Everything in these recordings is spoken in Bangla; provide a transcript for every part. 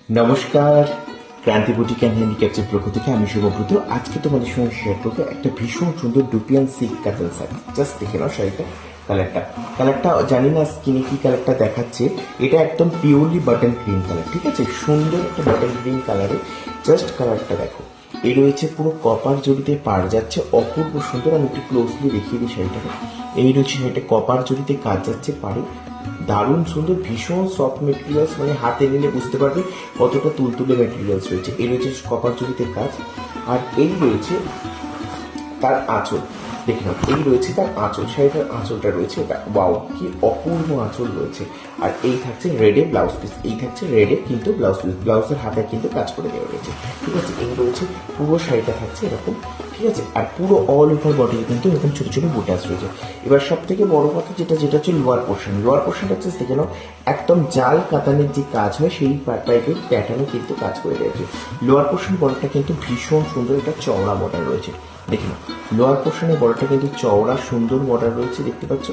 নমস্কার, ক্রান্তি বুটিক অ্যান্ড হ্যান্ডিক্যাপসের পক্ষ থেকে আমি শুভব্রত। আজকে তোমাদের সঙ্গে শেয়ার করবো একটা ভীষণ সুন্দর ডুপিয়ান সিল্ক কাতান শাড়ি। জাস্ট দেখে নাও শাড়িটা, কালারটা জানি না স্কিনে কি কালারটা দেখাচ্ছে। এটা একদম পিওরলি বাটন গ্রিন কালার, ঠিক আছে? সুন্দর একটা বাটন গ্রিন কালারে। জাস্ট কালারটা দেখো, এই রয়েছে পুরো কপার জড়িতে পার যাচ্ছে, অপূর্ব সুন্দর। আমি একটু ক্লোজলি দেখিয়ে দিই শাড়িটাকে। এই রয়েছে শাড়িটা কপার জড়িতে কাজ যাচ্ছে পারে, দারুণ সুন্দর, ভীষণ সফট মেটেরিয়ালস, মানে হাতে নিলে বুঝতে পারবে কতটা তুলতুলে মেটেরিয়ালস রয়েছে। এই রয়েছে কপার জড়িতে কাজ, আর এই রয়েছে তার আঁচল। দেখে নাও, এই রয়েছে তার আঁচল, শাড়িটার আঁচলটা রয়েছে, এটা ওয়াও কি অপূর্ব আঁচল রয়েছে। আর এই থাকছে রেডে ব্লাউজ পিস, এই থাকছে রেডে কিন্তু ব্লাউজ পিস, ব্লাউজের হাতে কিন্তু কাজ করে দেওয়া রয়েছে, ঠিক আছে? এই রয়েছে পুরো শাড়িটা থাকছে এরকম, ঠিক আছে? আর পুরো অল ওভার বডি কিন্তু এরকম ছোটো ছোটো বুটাস রয়েছে। এবার সব থেকে বড় কথা যেটা হচ্ছে লোয়ার পোর্শনটা হচ্ছে দেখে নাও, একদম জাল কাতানের যে কাজ হয় সেই টাইপের প্যাটার্নে কিন্তু কাজ করে দেওয়া হয়েছে। লোয়ার পোর্শন বর্ডারটা কিন্তু ভীষণ সুন্দর, এটা চওড়া বর্ডার রয়েছে। দেখে নাও, লোয়ার পোর্শনের বর্ডারটা কিন্তু চওড়া সুন্দর বর্ডার রয়েছে, দেখতে পাচ্ছ?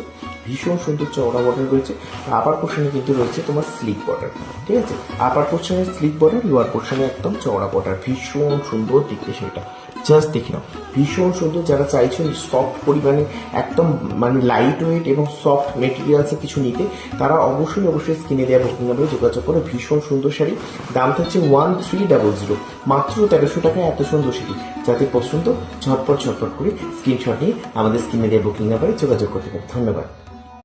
ভীষণ সুন্দর চওড়া বর্ডার রয়েছে। আপার পোর্শনে কিন্তু রয়েছে তোমার স্লিক বর্ডার, ঠিক আছে? আপার পোর্শনের স্লিক বর্ডার, লোয়ার পোর্শনে একদম চওড়া বর্ডার, ভীষণ সুন্দর দেখতে সেটা। জাস্ট দেখে নাও, ভীষণ সুন্দর। যারা চাইছেন সফট পরিমাণে একদম মানে লাইট ওয়েট এবং সফট মেটেরিয়ালসে কিছু নিতে, তারা অবশ্যই স্ক্রিনে দেওয়া বুকিং নাম্বারে যোগাযোগ করে। ভীষণ সুন্দর শাড়ি, দামটা হচ্ছে 1300, মাত্র 1300 টাকায় এত সুন্দর শাড়ি। যাতে পছন্দ ঝটপট করে স্ক্রিনশট নিয়ে আমাদের স্ক্রিনে দেওয়া বুকিং নাম্বারে যোগাযোগ করতে পারে। ধন্যবাদ।